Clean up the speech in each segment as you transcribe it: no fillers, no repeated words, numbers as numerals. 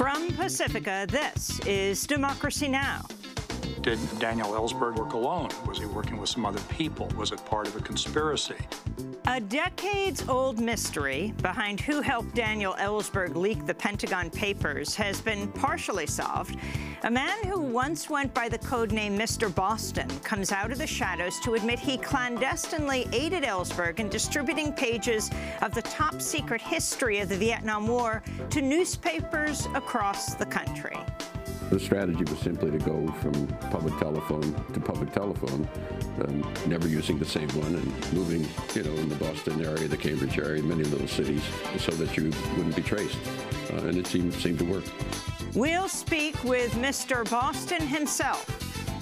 From Pacifica, this is Democracy Now! Did Daniel Ellsberg work alone? Was he working with some other people? Was it part of a conspiracy? A decades-old mystery behind who helped Daniel Ellsberg leak the Pentagon Papers has been partially solved. A man who once went by the codename Mr. Boston comes out of the shadows to admit he clandestinely aided Ellsberg in distributing pages of the top-secret history of the Vietnam War to newspapers across the country. The strategy was simply to go from public telephone to public telephone, never using the same one, and moving, in the Boston area, the Cambridge area, many little cities, so that you wouldn't be traced. And it seemed to work. We'll speak with Mr. Boston himself,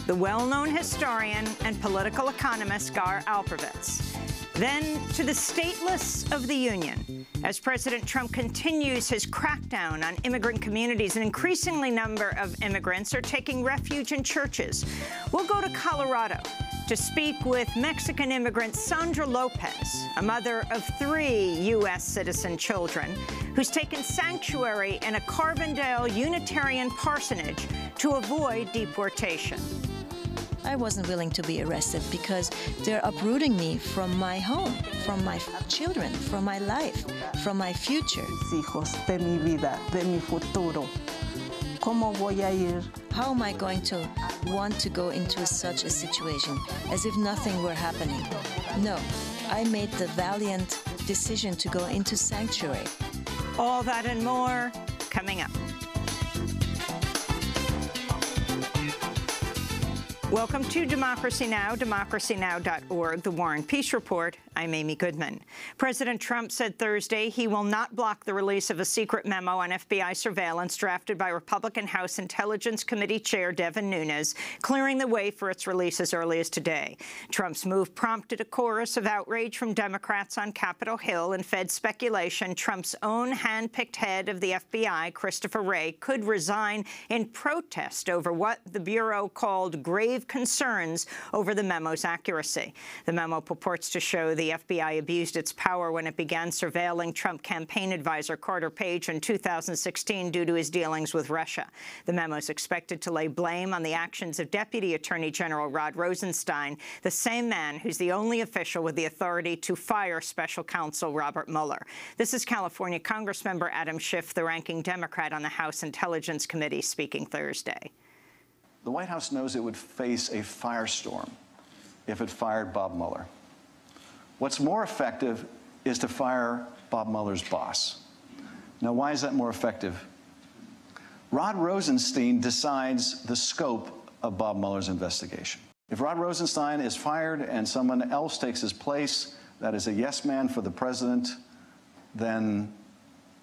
the well-known historian and political economist Gar Alperovitz. Then to the stateless of the Union. As President Trump continues his crackdown on immigrant communities, an increasingly number of immigrants are taking refuge in churches. We'll go to Colorado to speak with Mexican immigrant Sandra Lopez, a mother of 3 U.S. citizen children, who's taken sanctuary in a Carbondale Unitarian parsonage to avoid deportation. I wasn't willing to be arrested because they're uprooting me from my home, from my children, from my life, from my future. Hijos de mi vida, de mi futuro. ¿Cómo voy a ir? How am I going to want to go into such a situation as if nothing were happening? No, I made the valiant decision to go into sanctuary. All that and more coming up. Welcome to Democracy Now!, democracynow.org, The War and Peace Report. I'm Amy Goodman. President Trump said Thursday he will not block the release of a secret memo on FBI surveillance drafted by Republican House Intelligence Committee Chair Devin Nunes, clearing the way for its release as early as today. Trump's move prompted a chorus of outrage from Democrats on Capitol Hill and fed speculation Trump's own hand-picked head of the FBI, Christopher Wray, could resign in protest over what the Bureau called grave concerns over the memo's accuracy. The memo purports to show the FBI abused its power when it began surveilling Trump campaign advisor Carter Page in 2016 due to his dealings with Russia. The memo is expected to lay blame on the actions of Deputy Attorney General Rod Rosenstein, the same man who's the only official with the authority to fire Special Counsel Robert Mueller. This is California Congressmember Adam Schiff, the ranking Democrat on the House Intelligence Committee, speaking Thursday. The White House knows it would face a firestorm if it fired Bob Mueller. What's more effective is to fire Bob Mueller's boss. Now, why is that more effective? Rod Rosenstein decides the scope of Bob Mueller's investigation. If Rod Rosenstein is fired and someone else takes his place that is a yes man for the president, then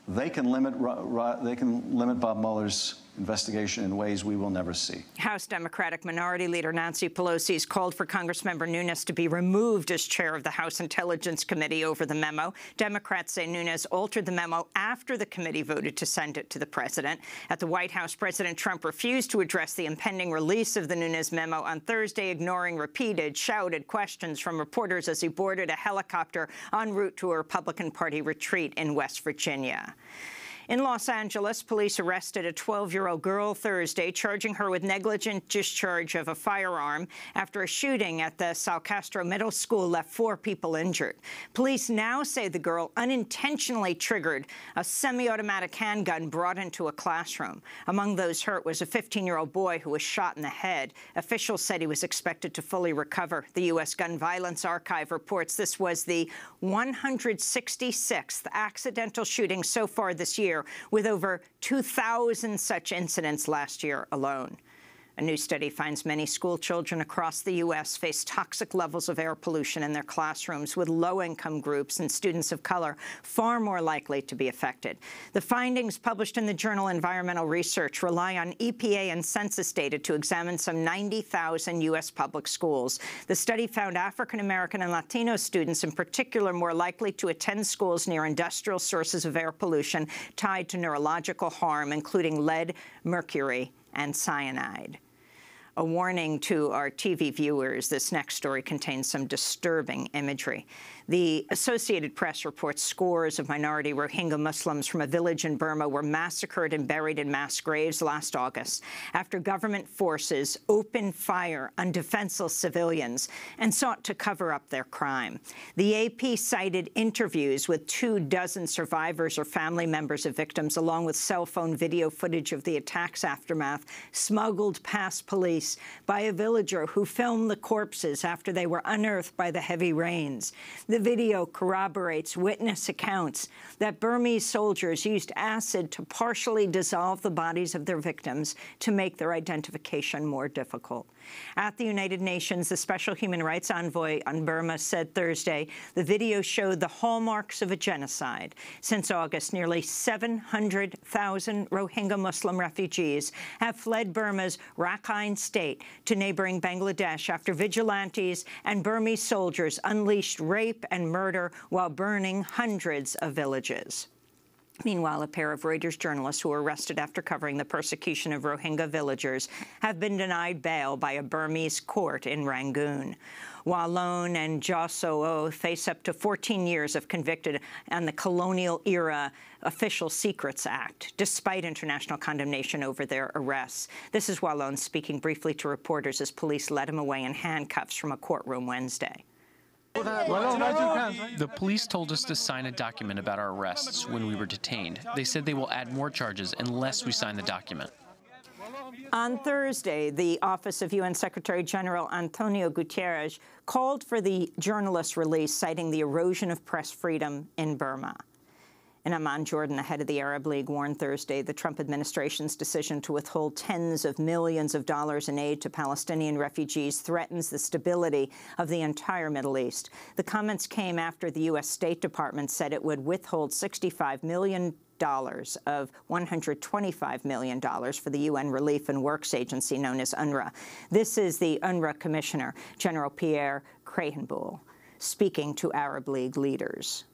they can limit Bob Mueller's investigation in ways we will never see. House Democratic Minority Leader Nancy Pelosi has called for Congressmember Nunes to be removed as chair of the House Intelligence Committee over the memo. Democrats say Nunes altered the memo after the committee voted to send it to the president. At the White House, President Trump refused to address the impending release of the Nunes memo on Thursday, ignoring repeated, shouted questions from reporters as he boarded a helicopter en route to a Republican Party retreat in West Virginia. In Los Angeles, police arrested a 12-year-old girl Thursday, charging her with negligent discharge of a firearm after a shooting at the Sal Castro Middle School left 4 people injured. Police now say the girl unintentionally triggered a semi-automatic handgun brought into a classroom. Among those hurt was a 15-year-old boy who was shot in the head. Officials said he was expected to fully recover. The U.S. Gun Violence Archive reports this was the 166th accidental shooting so far this year, with over 2,000 such incidents last year alone. A new study finds many school children across the U.S. face toxic levels of air pollution in their classrooms, with low-income groups and students of color far more likely to be affected. The findings published in the journal Environmental Research rely on EPA and census data to examine some 90,000 U.S. public schools. The study found African-American and Latino students in particular more likely to attend schools near industrial sources of air pollution tied to neurological harm, including lead, mercury, and cyanide. A warning to our TV viewers, this next story contains some disturbing imagery. The Associated Press reports scores of minority Rohingya Muslims from a village in Burma were massacred and buried in mass graves last August after government forces opened fire on defenseless civilians and sought to cover up their crime. The AP cited interviews with 24 survivors or family members of victims, along with cell phone video footage of the attack's aftermath, smuggled past police by a villager who filmed the corpses after they were unearthed by the heavy rains. The video corroborates witness accounts that Burmese soldiers used acid to partially dissolve the bodies of their victims to make their identification more difficult. At the United Nations, the Special Human Rights Envoy on Burma said Thursday the video showed the hallmarks of a genocide. Since August, nearly 700,000 Rohingya Muslim refugees have fled Burma's Rakhine state to neighboring Bangladesh after vigilantes and Burmese soldiers unleashed rape and murder while burning hundreds of villages. Meanwhile, a pair of Reuters journalists who were arrested after covering the persecution of Rohingya villagers have been denied bail by a Burmese court in Rangoon. Wallone and Josso face up to 14 years if convicted on the colonial-era Official Secrets Act, despite international condemnation over their arrests. This is Wallone speaking briefly to reporters as police led him away in handcuffs from a courtroom Wednesday. The police told us to sign a document about our arrests when we were detained. They said they will add more charges unless we sign the document. On Thursday, the Office of UN Secretary General Antonio Guterres called for the journalist's release, citing the erosion of press freedom in Burma. And Amman Jordan, the head of the Arab League, warned Thursday the Trump administration's decision to withhold tens of millions of dollars in aid to Palestinian refugees threatens the stability of the entire Middle East. The comments came after the U.S. State Department said it would withhold $65 million of $125 million for the UN Relief and Works Agency known as UNRWA. This is the UNRWA Commissioner, General Pierre Krahenbuhl, speaking to Arab League leaders.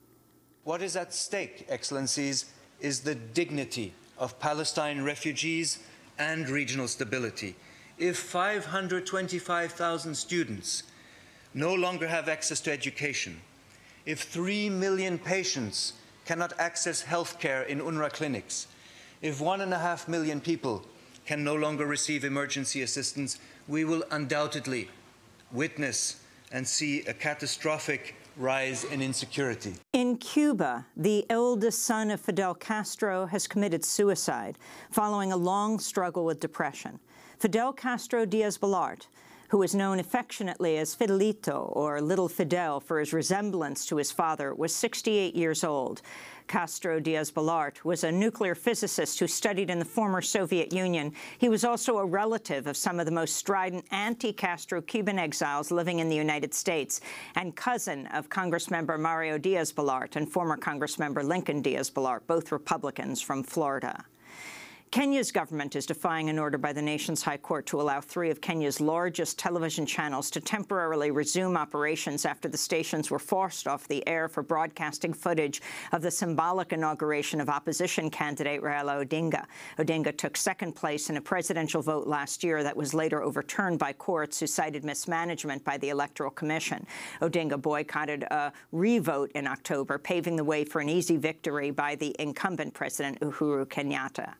What is at stake, Excellencies, is the dignity of Palestine refugees and regional stability. If 525,000 students no longer have access to education, if 3 million patients cannot access health care in UNRWA clinics, if 1.5 million people can no longer receive emergency assistance, we will undoubtedly witness and see a catastrophic rise in insecurity. In Cuba, the eldest son of Fidel Castro has committed suicide following a long struggle with depression. Fidel Castro Diaz-Balart, who is known affectionately as Fidelito, or Little Fidel, for his resemblance to his father, was 68 years old. Castro Diaz-Balart was a nuclear physicist who studied in the former Soviet Union. He was also a relative of some of the most strident anti-Castro Cuban exiles living in the United States, and cousin of Congressmember Mario Diaz-Balart and former Congressmember Lincoln Diaz-Balart, both Republicans from Florida. Kenya's government is defying an order by the nation's high court to allow 3 of Kenya's largest television channels to temporarily resume operations after the stations were forced off the air for broadcasting footage of the symbolic inauguration of opposition candidate Raila Odinga. Odinga took second place in a presidential vote last year that was later overturned by courts who cited mismanagement by the Electoral Commission. Odinga boycotted a re-vote in October, paving the way for an easy victory by the incumbent President Uhuru Kenyatta.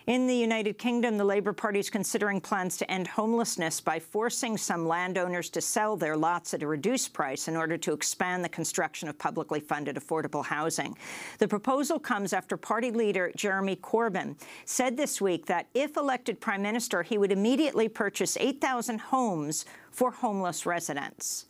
In the United Kingdom, the Labour Party is considering plans to end homelessness by forcing some landowners to sell their lots at a reduced price in order to expand the construction of publicly funded affordable housing. The proposal comes after party leader Jeremy Corbyn said this week that if elected Prime Minister, he would immediately purchase 8,000 homes for homeless residents.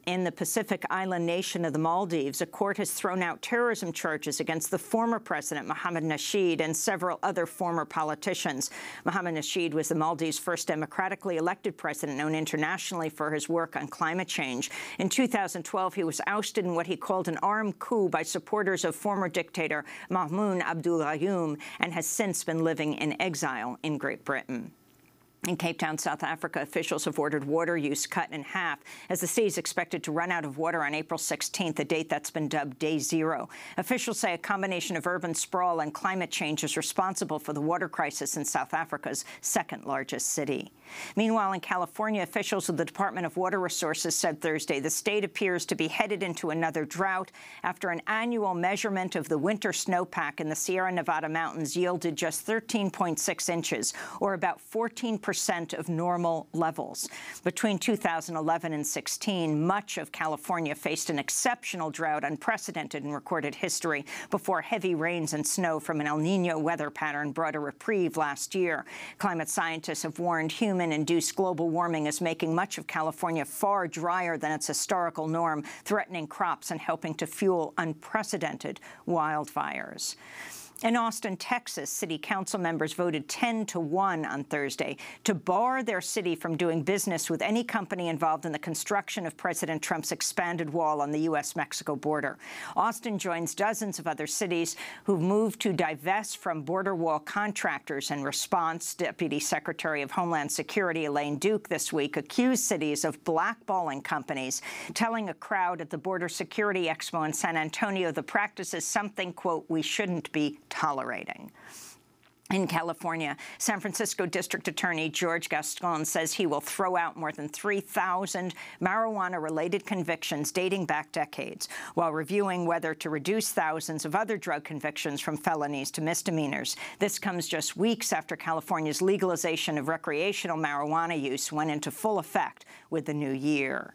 In the Pacific island nation of the Maldives, a court has thrown out terrorism charges against the former president, Mohamed Nasheed, and several other former politicians. Mohamed Nasheed was the Maldives' first democratically elected president, known internationally for his work on climate change. In 2012, he was ousted in what he called an armed coup by supporters of former dictator Mahmoud Abdul Gayoom, and has since been living in exile in Great Britain. In Cape Town, South Africa, officials have ordered water use cut in half as the city is expected to run out of water on April 16th, a date that's been dubbed Day Zero. Officials say a combination of urban sprawl and climate change is responsible for the water crisis in South Africa's second-largest city. Meanwhile, in California, officials of the Department of Water Resources said Thursday the state appears to be headed into another drought after an annual measurement of the winter snowpack in the Sierra Nevada mountains yielded just 13.6 inches, or about 14% of normal levels. Between 2011 and 16, much of California faced an exceptional drought unprecedented in recorded history before heavy rains and snow from an El Niño weather pattern brought a reprieve last year. Climate scientists have warned human-induced global warming is making much of California far drier than its historical norm, threatening crops and helping to fuel unprecedented wildfires. In Austin, Texas, city council members voted 10-1 on Thursday to bar their city from doing business with any company involved in the construction of President Trump's expanded wall on the U.S.-Mexico border. Austin joins dozens of other cities who've moved to divest from border wall contractors. In response, Deputy Secretary of Homeland Security Elaine Duke this week accused cities of blackballing companies, telling a crowd at the Border Security Expo in San Antonio the practice is something, quote, we shouldn't be tolerating. In California, San Francisco District Attorney George Gascon says he will throw out more than 3,000 marijuana-related convictions dating back decades, while reviewing whether to reduce thousands of other drug convictions from felonies to misdemeanors. This comes just weeks after California's legalization of recreational marijuana use went into full effect with the new year.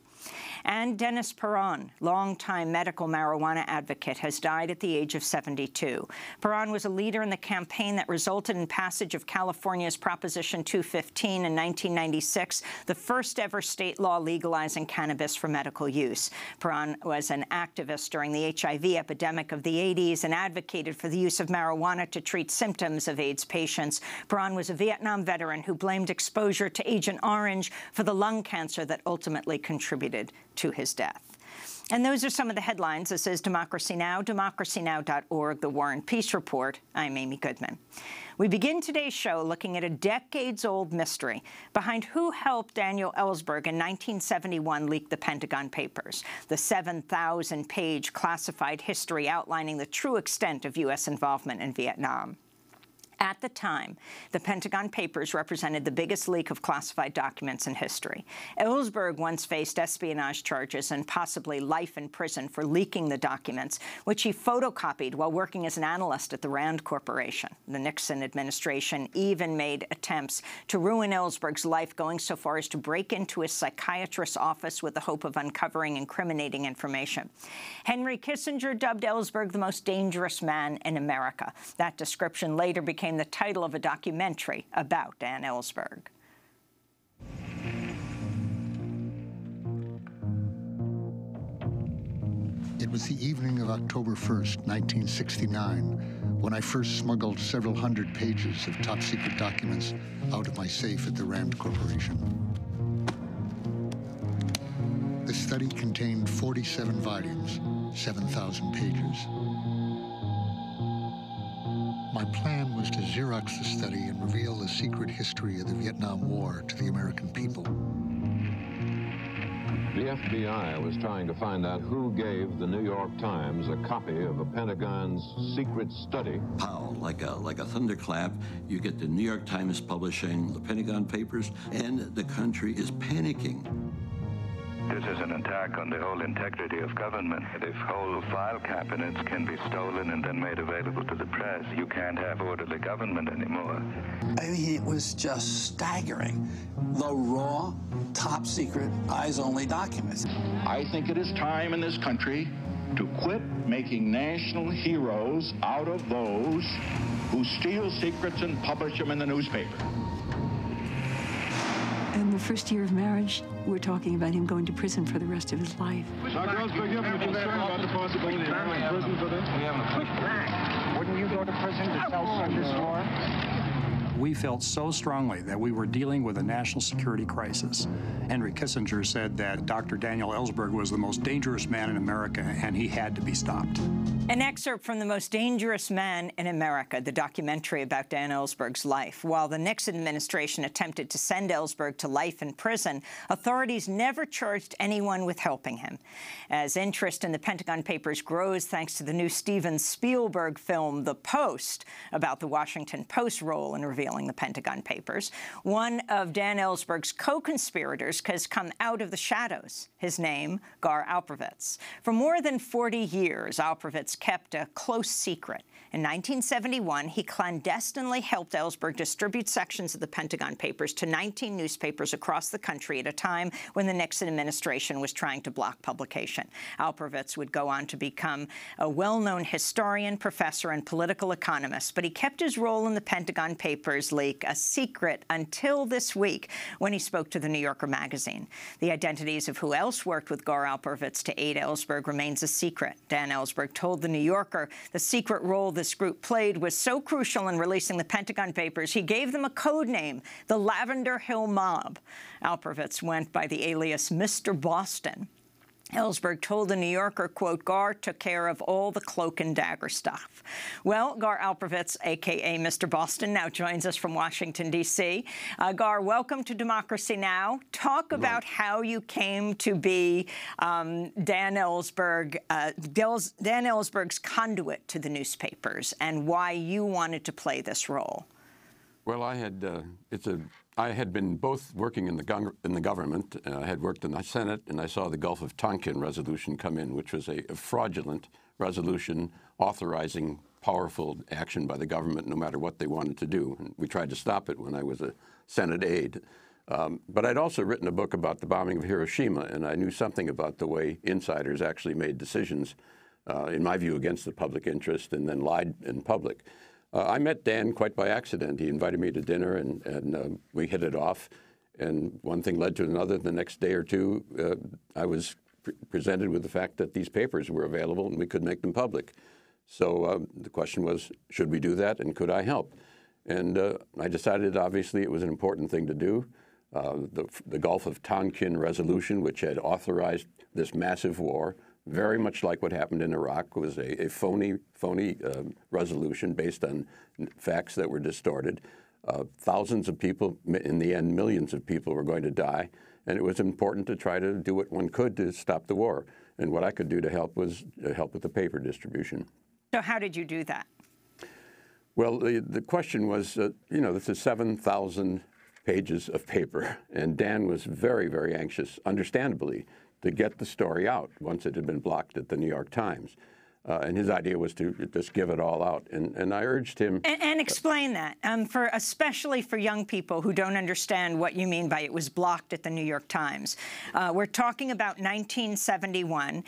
And Dennis Perron, longtime medical marijuana advocate, has died at the age of 72. Perron was a leader in the campaign that resulted in passage of California's Proposition 215 in 1996, the first-ever state law legalizing cannabis for medical use. Perron was an activist during the HIV epidemic of the 80s and advocated for the use of marijuana to treat symptoms of AIDS patients. Perron was a Vietnam veteran who blamed exposure to Agent Orange for the lung cancer that ultimately contributed to his death. And those are some of the headlines. This is Democracy Now!, democracynow.org, The War and Peace Report. I'm Amy Goodman. We begin today's show looking at a decades-old mystery behind who helped Daniel Ellsberg in 1971 leak the Pentagon Papers, the 7,000-page classified history outlining the true extent of U.S. involvement in Vietnam. At the time, the Pentagon Papers represented the biggest leak of classified documents in history. Ellsberg once faced espionage charges and possibly life in prison for leaking the documents, which he photocopied while working as an analyst at the Rand Corporation. The Nixon administration even made attempts to ruin Ellsberg's life, going so far as to break into his psychiatrist's office with the hope of uncovering incriminating information. Henry Kissinger dubbed Ellsberg the most dangerous man in America. That description later became the title of a documentary about Dan Ellsberg. It was the evening of October 1st, 1969, when I first smuggled several hundred pages of top-secret documents out of my safe at the Rand Corporation. The study contained 47 volumes, 7,000 pages. My plan was to Xerox the study and reveal the secret history of the Vietnam War to the American people. The FBI was trying to find out who gave the New York Times a copy of the Pentagon's secret study. Pow, like a thunderclap, you get the New York Times publishing the Pentagon Papers, and the country is panicking. This is an attack on the whole integrity of government. If whole file cabinets can be stolen and then made available to the press, you can't have orderly government anymore. I mean, it was just staggering. The raw, top-secret, eyes-only documents. I think it is time in this country to quit making national heroes out of those who steal secrets and publish them in the newspaper. In the first year of marriage, we're talking about him going to prison for the rest of his life. Dr. Ellsberg, you have a concern about the possibility of going to prison for this? We have a quick plan. Wouldn't you go to prison to tell such a story? We felt so strongly that we were dealing with a national security crisis. Henry Kissinger said that Dr. Daniel Ellsberg was the most dangerous man in America, and he had to be stopped. An excerpt from The Most Dangerous Man in America, the documentary about Dan Ellsberg's life. While the Nixon administration attempted to send Ellsberg to life in prison, authorities never charged anyone with helping him. As interest in the Pentagon Papers grows thanks to the new Steven Spielberg film, The Post, about the Washington Post's role in revealing the Pentagon Papers, one of Dan Ellsberg's co-conspirators has come out of the shadows. His name, Gar Alperovitz. For more than 40 years, Alperovitz kept a close secret. In 1971, he clandestinely helped Ellsberg distribute sections of the Pentagon Papers to 19 newspapers across the country at a time when the Nixon administration was trying to block publication. Alperovitz would go on to become a well-known historian, professor, and political economist, but he kept his role in the Pentagon Papers leak a secret until this week when he spoke to the New Yorker magazine. The identities of who else worked with Gar Alperovitz to aid Ellsberg remains a secret. Dan Ellsberg told the New Yorker the secret role this group played was so crucial in releasing the Pentagon Papers, he gave them a code name, the Lavender Hill Mob. Alperovitz went by the alias Mr. Boston. Ellsberg told the New Yorker, quote, Gar took care of all the cloak and dagger stuff. Well, Gar Alperovitz, a.k.a. Mr. Boston, now joins us from Washington, D.C. Gar, welcome to Democracy Now! Talk about how you came to be Dan Ellsberg's conduit to the newspapers and why you wanted to play this role. Well, I had been both working in the government. I had worked in the Senate, and I saw the Gulf of Tonkin resolution come in, which was a fraudulent resolution authorizing powerful action by the government no matter what they wanted to do. And we tried to stop it when I was a Senate aide. But I'd also written a book about the bombing of Hiroshima, and I knew something about the way insiders actually made decisions, in my view, against the public interest and then lied in public. I met Dan quite by accident. He invited me to dinner, and we hit it off. And one thing led to another. The next day or two, I was presented with the fact that these papers were available and we could make them public. So the question was, should we do that, and could I help? And I decided, obviously, it was an important thing to do. The Gulf of Tonkin resolution, which had authorized this massive war, very much like what happened in Iraq, was a phony resolution based on facts that were distorted. Thousands of people, in the end, millions of people were going to die, and it was important to try to do what one could to stop the war. And what I could do to help was help with the paper distribution. So how did you do that? Well, the question was, this is 7,000 pages of paper, and Dan was very, very anxious, understandably, to get the story out once it had been blocked at the New York Times. And his idea was to just give it all out. And I urged him... And explain that, especially for young people who don't understand what you mean by it was blocked at the New York Times. We're talking about 1971.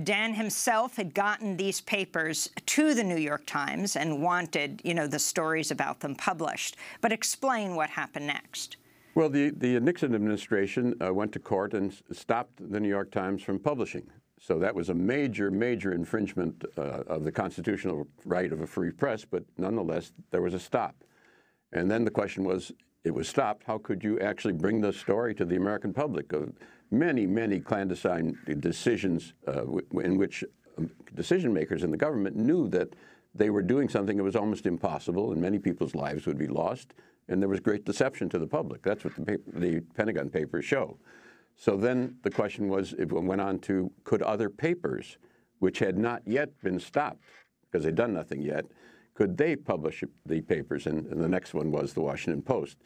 Dan himself had gotten these papers to the New York Times and wanted, the stories about them published. But explain what happened next. Well, the Nixon administration went to court and stopped the New York Times from publishing. So that was a major, major infringement of the constitutional right of a free press, but nonetheless, there was a stop. And then the question was, it was stopped, how could you actually bring the story to the American public? Many, many clandestine decisions in which decision makers in the government knew that they were doing something that was almost impossible, and many people's lives would be lost. And there was great deception to the public. That's what the Pentagon Papers show. So then the question was, it went on to, could other papers, which had not yet been stopped, because they'd done nothing yet, could they publish the papers? And the next one was the Washington Post.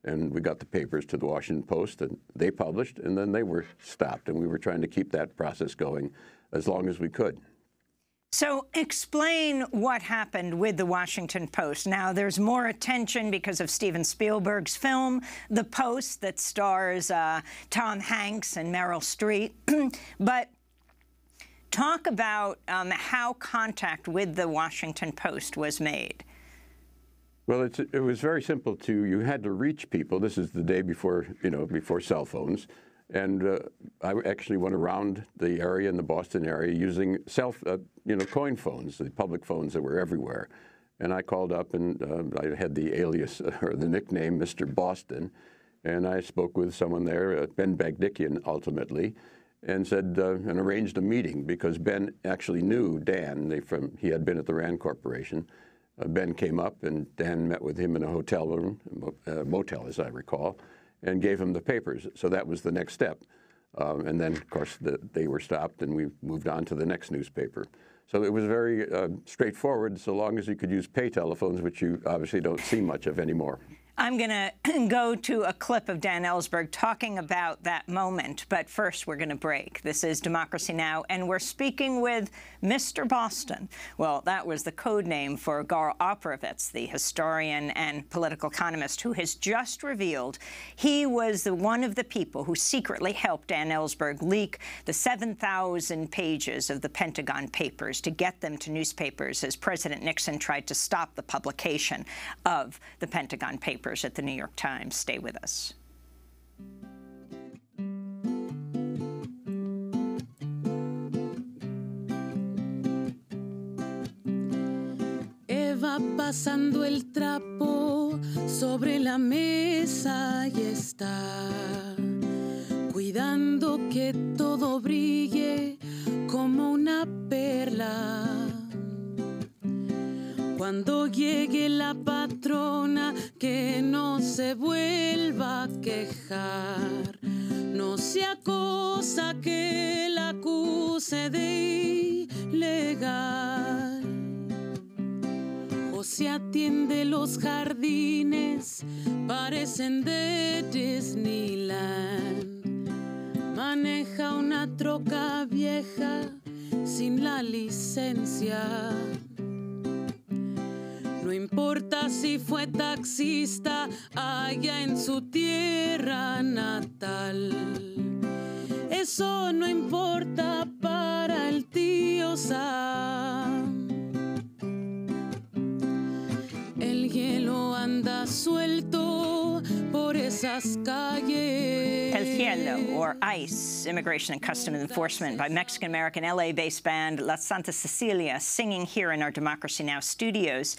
And we got the papers to the Washington Post, and they published, and then they were stopped. And we were trying to keep that process going as long as we could. So explain what happened with the Washington Post. Now, there's more attention because of Steven Spielberg's film, The Post, that stars Tom Hanks and Meryl Streep. But talk about how contact with the Washington Post was made. Well, it was very simple. You had to reach people. This is the day before, before cell phones. And I actually went around the area in the Boston area using coin phones, the public phones that were everywhere. And I called up, and I had the alias, or the nickname, Mr. Boston. And I spoke with someone there, Ben Bagdikian, ultimately, and said, and arranged a meeting, because Ben actually knew Dan. He had been at the Rand Corporation. Ben came up, and Dan met with him in a hotel room, motel, as I recall, and gave him the papers. So that was the next step. And then, of course, they were stopped, and we moved on to the next newspaper. So it was very straightforward, so long as you could use pay telephones, which you obviously don't see much of anymore. I'm going to go to a clip of Dan Ellsberg talking about that moment, but first we're going to break. This is Democracy Now!, and we're speaking with Mr. Boston. Well, that was the code name for Gar Alperovitz, the historian and political economist, who has just revealed he was one of the people who secretly helped Dan Ellsberg leak the 7,000 pages of the Pentagon Papers to get them to newspapers as President Nixon tried to stop the publication of the Pentagon Papers at the New York Times. Stay with us. Va pasando el trapo sobre la mesa y está cuidando que todo brille como una perla. Cuando llegue la patrona, que no se vuelva a quejar, no sea cosa que la acuse de ilegal. O se atiende los jardines, parecen de Disneyland. Maneja una troca vieja sin la licencia. No importa si fue taxista allá en su tierra natal. Eso no importa para el tío Sam. El hielo anda suelto por esas calles. El Hielo, or ICE, Immigration and Customs Enforcement, by Mexican-American LA-based band La Santa Cecilia, singing here in our Democracy Now! Studios.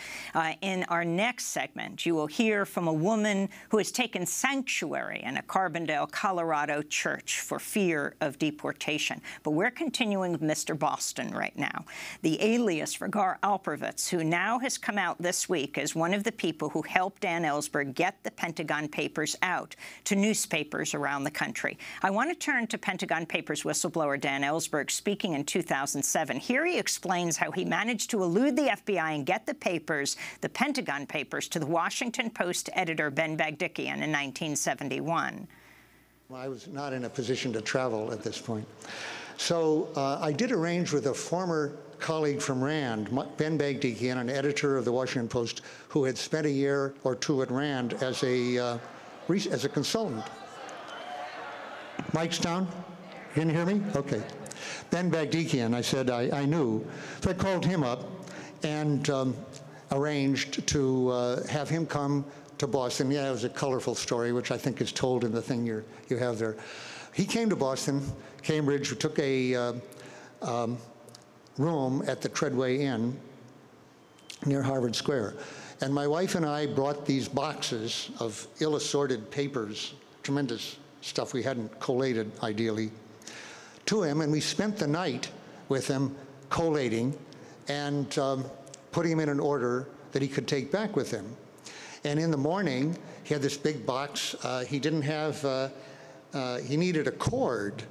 In our next segment, you will hear from a woman who has taken sanctuary in a Carbondale, Colorado church for fear of deportation. But we're continuing with Mr. Boston right now, the alias for Gar Alperovitz, who now has come out this week as one of the people who helped Dan Ellsberg get the Pentagon Papers out to newspapers around the country. I want to turn to Pentagon Papers whistleblower Dan Ellsberg speaking in 2007. Here he explains how he managed to elude the FBI and get the papers, the Pentagon Papers, to the Washington Post editor Ben Bagdikian in 1971. I was not in a position to travel at this point. So I did arrange with a former colleague from Rand, Ben Bagdikian, an editor of the Washington Post, who had spent a year or two at Rand as a consultant. Mic's down? Can you hear me? Okay. Ben Bagdikian, I said I knew. So I called him up and arranged to have him come to Boston. Yeah, it was a colorful story, which I think is told in the thing you have there. He came to Boston, Cambridge, took a room at the Treadway Inn near Harvard Square. And my wife and I brought these boxes of ill-assorted papers, tremendous stuff we hadn't collated, ideally, to him, and we spent the night with him collating and putting him in an order that he could take back with him. And in the morning, he had this big box. He didn't have, he needed a cord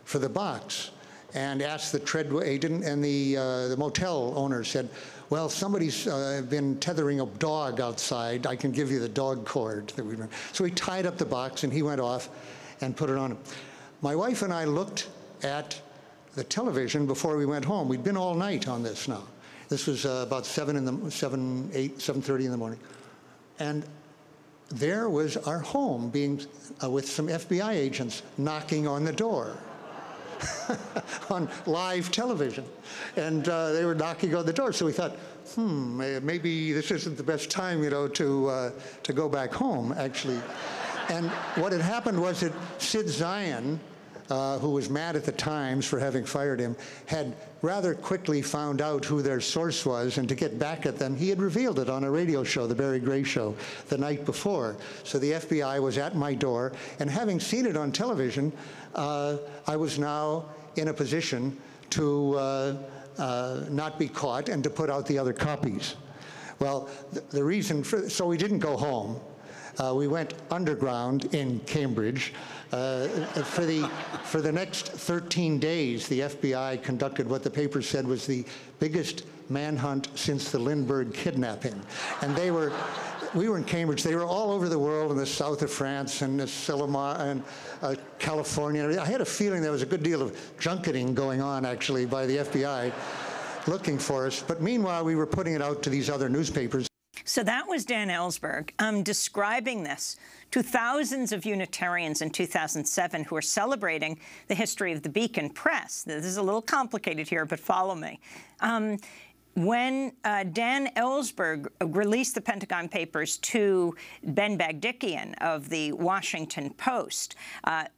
for the box, and asked the Treadway, and the motel owner said, well, somebody's been tethering a dog outside. I can give you the dog cord that we run. So he tied up the box, and he went off and put it on him. My wife and I looked at the television before we went home. We'd been all night on this now. This was about 7:30 in the morning. And there was our home being, with some FBI agents knocking on the door. On live television, and they were knocking on the door. So we thought, maybe this isn't the best time, to go back home, actually. And what had happened was that Sid Zion, who was mad at the Times for having fired him, had rather quickly found out who their source was, and to get back at them, he had revealed it on a radio show, the Barry Gray Show, the night before. So the FBI was at my door, and having seen it on television, I was now in a position to not be caught and to put out the other copies. Well, the reason so we didn't go home. We went underground in Cambridge. For the next 13 days, the FBI conducted what the paper said was the biggest manhunt since the Lindbergh kidnapping. And we were in Cambridge. They were all over the world, in the south of France and and California. I had a feeling there was a good deal of junketing going on, actually, by the FBI looking for us. But meanwhile, we were putting it out to these other newspapers. So that was Dan Ellsberg describing this to thousands of Unitarians in 2007 who are celebrating the history of the Beacon Press. This is a little complicated here, but follow me. When Dan Ellsberg released the Pentagon Papers to Ben Bagdikian of the Washington Post,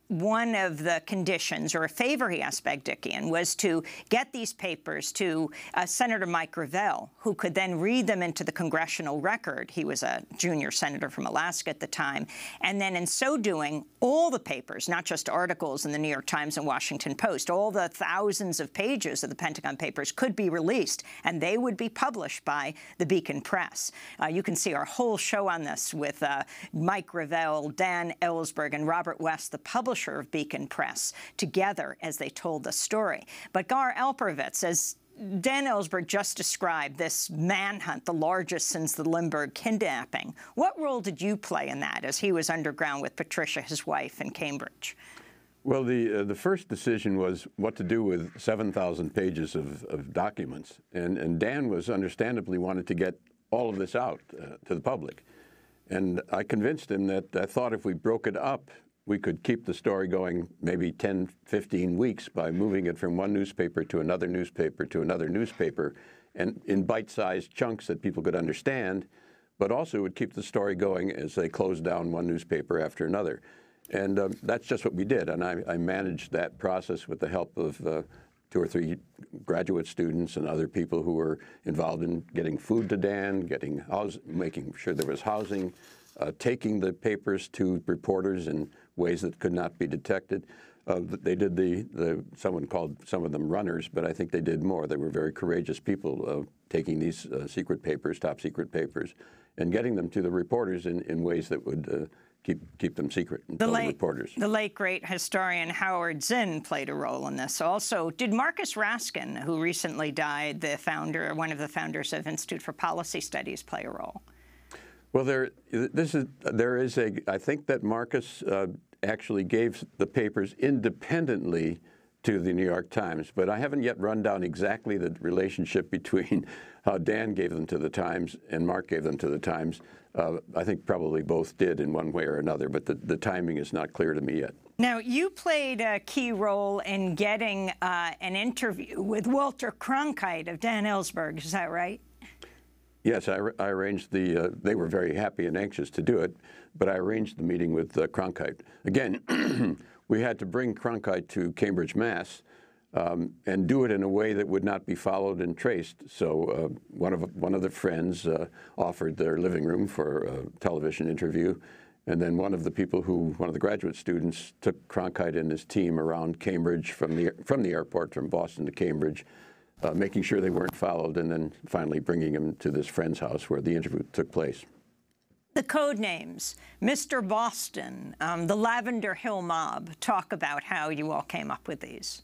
one of the conditions, or a favor he asked Bagdikian, was to get these papers to Senator Mike Gravel, who could then read them into the congressional record. He was a junior senator from Alaska at the time. And then in so doing, all the papers, not just articles in the New York Times and Washington Post, all the thousands of pages of the Pentagon Papers could be released, and they would be published by the Beacon Press. You can see our whole show on this with Mike Gravel, Dan Ellsberg, and Robert West, the publisher of Beacon Press, together as they told the story. But Gar Alperovitz, as Dan Ellsberg just described, this manhunt, the largest since the Lindbergh kidnapping, what role did you play in that as he was underground with Patricia, his wife, in Cambridge? Well, the first decision was what to do with 7,000 pages of documents. And Dan was understandably wanted to get all of this out to the public. And I convinced him that I thought if we broke it up, we could keep the story going maybe 10, 15 weeks by moving it from one newspaper to another newspaper to another newspaper, and in bite-sized chunks that people could understand, but also would keep the story going as they closed down one newspaper after another. And that's just what we did, and I managed that process with the help of 2 or 3 graduate students and other people who were involved in getting food to Dan, making sure there was housing, taking the papers to reporters in ways that could not be detected. They did someone called some of them runners, but I think they did more. They were very courageous people taking these secret papers, top secret papers, and getting them to the reporters in ways that would keep them secret until the reporters. The late, great historian Howard Zinn played a role in this. Also, did Marcus Raskin, who recently died, one of the founders of Institute for Policy Studies, play a role? Well, I think that Marcus actually gave the papers independently to the New York Times, but I haven't yet run down exactly the relationship between how Dan gave them to the Times and Mark gave them to the Times. I think probably both did in one way or another, but the timing is not clear to me yet. Now, you played a key role in getting an interview with Walter Cronkite of Dan Ellsberg. Is that right? Yes, I arranged they were very happy and anxious to do it, but I arranged the meeting with Cronkite. Again, we had to bring Cronkite to Cambridge, Mass., and do it in a way that would not be followed and traced. So one of the friends offered their living room for a television interview, and then one of the graduate students took Cronkite and his team around Cambridge from the airport, from Boston to Cambridge, making sure they weren't followed, and then finally bringing him to this friend's house where the interview took place. The code names, Mr. Boston, the Lavender Hill Mob, talk about how you all came up with these.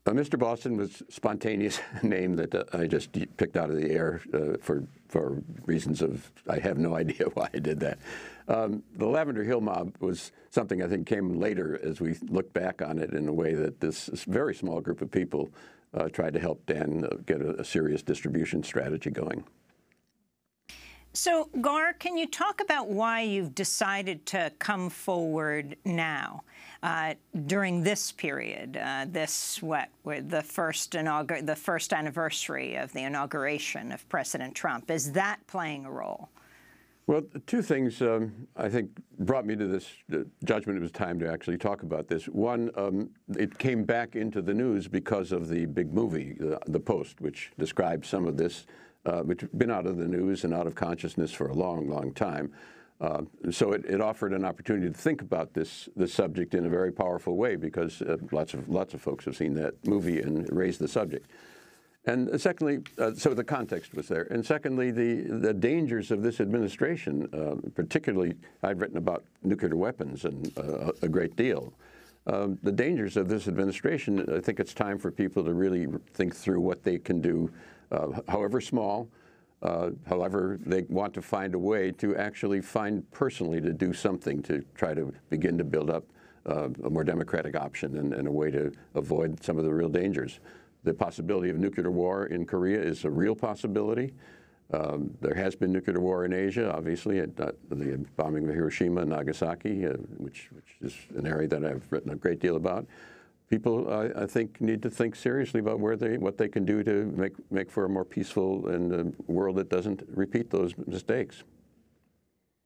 Mr. Boston was a spontaneous name that I just picked out of the air for reasons of, I have no idea why I did that. The Lavender Hill Mob was something I think came later as we look back on it in a way that this very small group of people tried to help Dan get a serious distribution strategy going. So, Gar, can you talk about why you've decided to come forward now during this period, the first anniversary of the inauguration of President Trump? Is that playing a role? Well, two things I think brought me to this judgment. It was time to actually talk about this. One, it came back into the news because of the big movie, The Post, which describes some of this, which has been out of the news and out of consciousness for a long, long time. So it offered an opportunity to think about this subject in a very powerful way, because lots of folks have seen that movie and raised the subject. And secondly, so the context was there. And secondly, the dangers of this administration, particularly I've written about nuclear weapons and a great deal. The dangers of this administration, I think it's time for people to really think through what they can do, however small, however they want to find a way to actually find personally to do something to try to begin to build up a more democratic option and a way to avoid some of the real dangers. The possibility of nuclear war in Korea is a real possibility. There has been nuclear war in Asia, obviously, the bombing of Hiroshima and Nagasaki, which is an area that I've written a great deal about. People, I think, need to think seriously about what they can do to make for a more peaceful and world that doesn't repeat those mistakes.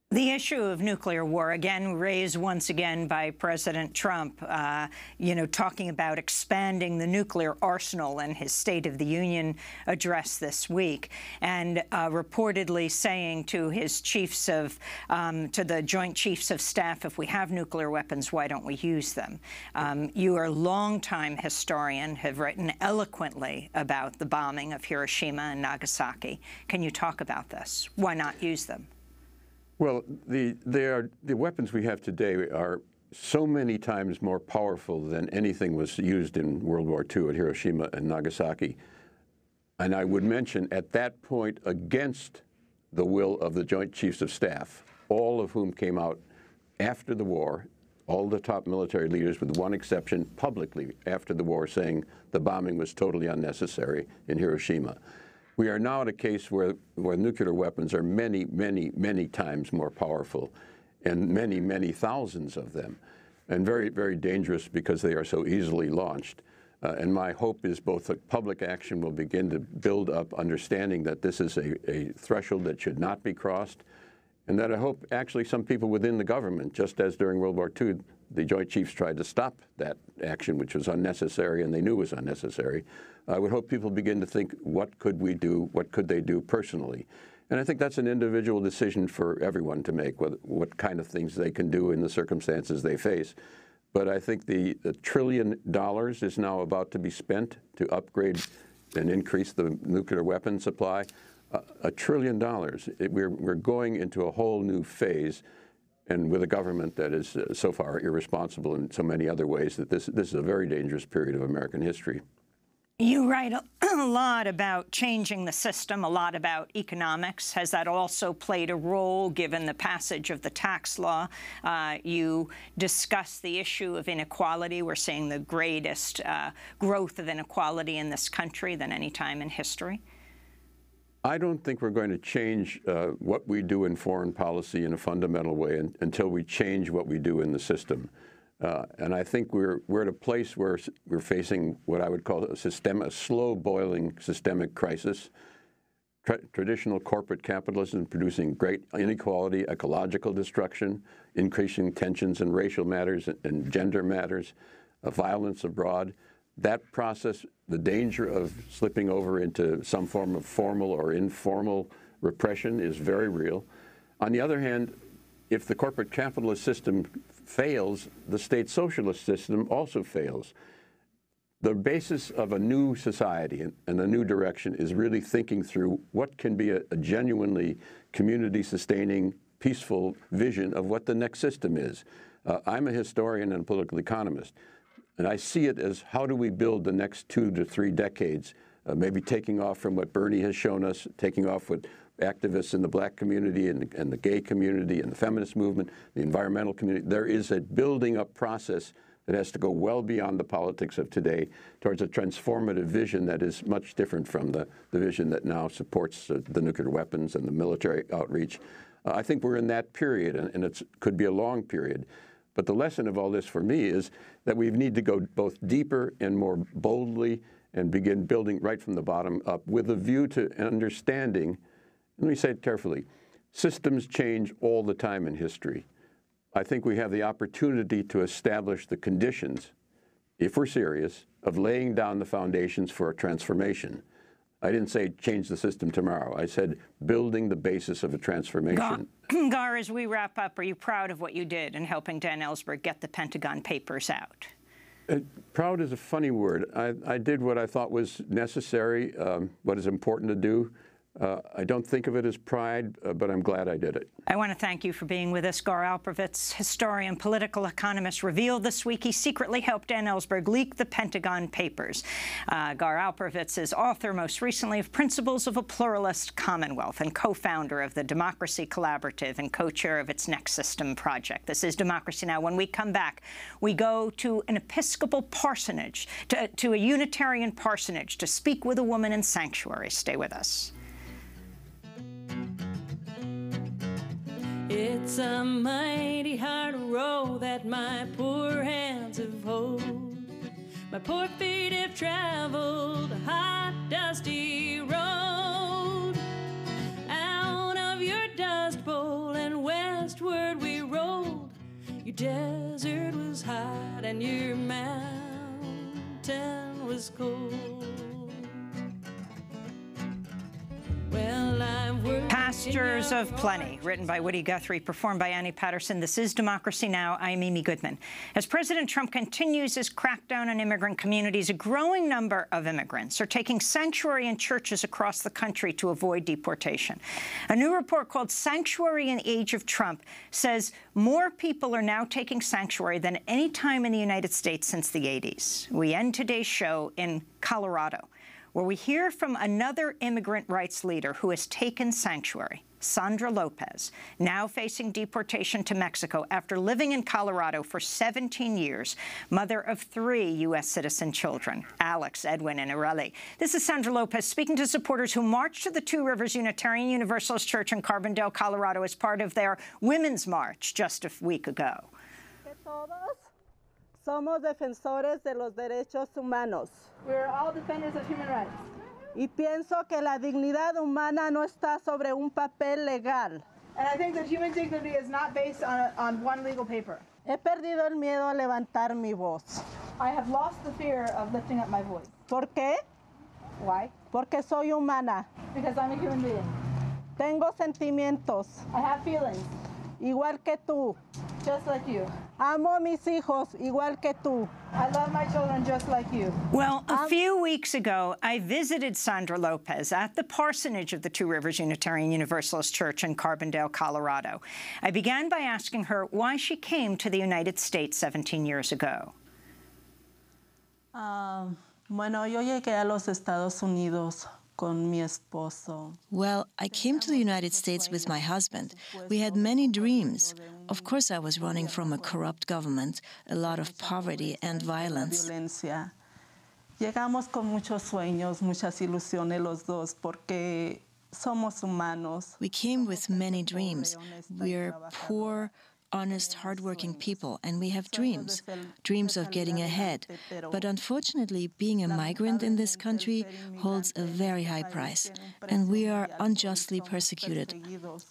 The issue of nuclear war, again, raised once again by President Trump, talking about expanding the nuclear arsenal in his State of the Union address this week, and reportedly saying to his chiefs of, to the Joint Chiefs of Staff, if we have nuclear weapons, why don't we use them? You are a longtime historian, have written eloquently about the bombing of Hiroshima and Nagasaki. Can you talk about this? Why not use them? Well, the weapons we have today are so many times more powerful than anything was used in World War II at Hiroshima and Nagasaki. And I would mention, at that point, against the will of the Joint Chiefs of Staff, all of whom came out after the war, all the top military leaders, with one exception, publicly after the war, saying the bombing was totally unnecessary in Hiroshima. We are now at a case where nuclear weapons are many, many, many times more powerful, and many, many thousands of them, and very, very dangerous because they are so easily launched. And my hope is both that public action will begin to build up understanding that this is a threshold that should not be crossed, and that I hope actually some people within the government, just as during World War II, the Joint Chiefs tried to stop that action, which was unnecessary and they knew was unnecessary. I would hope people begin to think, what could we do? What could they do personally? And I think that's an individual decision for everyone to make, what kind of things they can do in the circumstances they face. But I think the $1 trillion is now about to be spent to upgrade and increase the nuclear weapon supply. $1 trillion. We're going into a whole new phase, and with a government that is so far irresponsible in so many other ways, that this is a very dangerous period of American history. You write a lot about changing the system, a lot about economics. Has that also played a role, given the passage of the tax law? You discuss the issue of inequality. We're seeing the greatest growth of inequality in this country than any time in history. I don't think we're going to change what we do in foreign policy in a fundamental way until we change what we do in the system. And I think we're at a place where we're facing what I would call a slow-boiling systemic crisis. Traditional corporate capitalism producing great inequality, ecological destruction, increasing tensions in racial matters and gender matters, violence abroad. That process, the danger of slipping over into some form of formal or informal repression, is very real. On the other hand, if the corporate capitalist system fails, the state socialist system also fails. The basis of a new society and a new direction is really thinking through what can be a genuinely community-sustaining, peaceful vision of what the next system is. I'm a historian and a political economist, and I see it as, how do we build the next 2 to 3 decades, maybe taking off from what Bernie has shown us, taking off what activists in the black community and the gay community and the feminist movement, the environmental community. There is a building up process that has to go well beyond the politics of today towards a transformative vision that is much different from the vision that now supports the nuclear weapons and the military outreach. I think we're in that period, and it could be a long period. But the lesson of all this for me is that we need to go both deeper and more boldly and begin building right from the bottom up with a view to understanding, let me say it carefully, Systems change all the time in history. I think we have the opportunity to establish the conditions, if we're serious, of laying down the foundations for a transformation. I didn't say change the system tomorrow. I said building the basis of a transformation. Gar, as we wrap up, are you proud of what you did in helping Dan Ellsberg get the Pentagon Papers out? Proud is a funny word. I did what I thought was necessary, what is important to do. I don't think of it as pride, but I'm glad I did it. I want to thank you for being with us. Gar Alperovitz, historian, political economist, revealed this week he secretly helped Dan Ellsberg leak the Pentagon Papers. Gar Alperovitz is author, most recently, of Principles of a Pluralist Commonwealth and co-founder of the Democracy Collaborative and co-chair of its Next System project. This is Democracy Now! When we come back, we go to an Episcopal parsonage, to a Unitarian parsonage, to speak with a woman in sanctuary. Stay with us. It's a mighty hard road that my poor hands have hoed. My poor feet have traveled a hot, dusty road. Out of your dust bowl and westward we rolled. Your desert was hot and your mountain was cold. Well, I've worked Pastures of Plenty, written by Woody Guthrie, performed by Annie Patterson. This is Democracy Now! I'm Amy Goodman. As President Trump continues his crackdown on immigrant communities, a growing number of immigrants are taking sanctuary in churches across the country to avoid deportation. A new report called Sanctuary in the Age of Trump says more people are now taking sanctuary than any time in the United States since the 80s. We end today's show in Colorado, where we hear from another immigrant rights leader who has taken sanctuary, Sandra Lopez, now facing deportation to Mexico after living in Colorado for 17 years, mother of 3 U.S. citizen children, Alex, Edwin, and Areli. This is Sandra Lopez speaking to supporters who marched to the Two Rivers Unitarian Universalist Church in Carbondale, Colorado, as part of their Women's March just a week ago. Somos defensores de los derechos humanos. We're all defenders of human rights. Y pienso que la dignidad humana no está sobre un papel legal. And I think that human dignity is not based on one legal paper. He perdido el miedo a levantar mi voz. I have lost the fear of lifting up my voice. ¿Por qué? Why? Porque soy humana. Because I'm a human being. Tengo sentimientos. I have feelings. Igual que tú. Just like you. Amo a mis hijos igual que tú. I love my children just like you. Well, a few weeks ago, I visited Sandra Lopez at the parsonage of the Two Rivers Unitarian Universalist Church in Carbondale, Colorado. I began by asking her why she came to the United States 17 years ago. Bueno, yo llegué a los Estados Unidos con mi esposo. Well, I came to the United States with my husband. We had many dreams. Of course, I was running from a corrupt government, a lot of poverty and violence. Llegamos con muchos sueños, muchas ilusiones los dos, porque somos humanos. We came with many dreams. We're poor, honest, hardworking people, and we have dreams of getting ahead. But unfortunately, being a migrant in this country holds a very high price, and we are unjustly persecuted,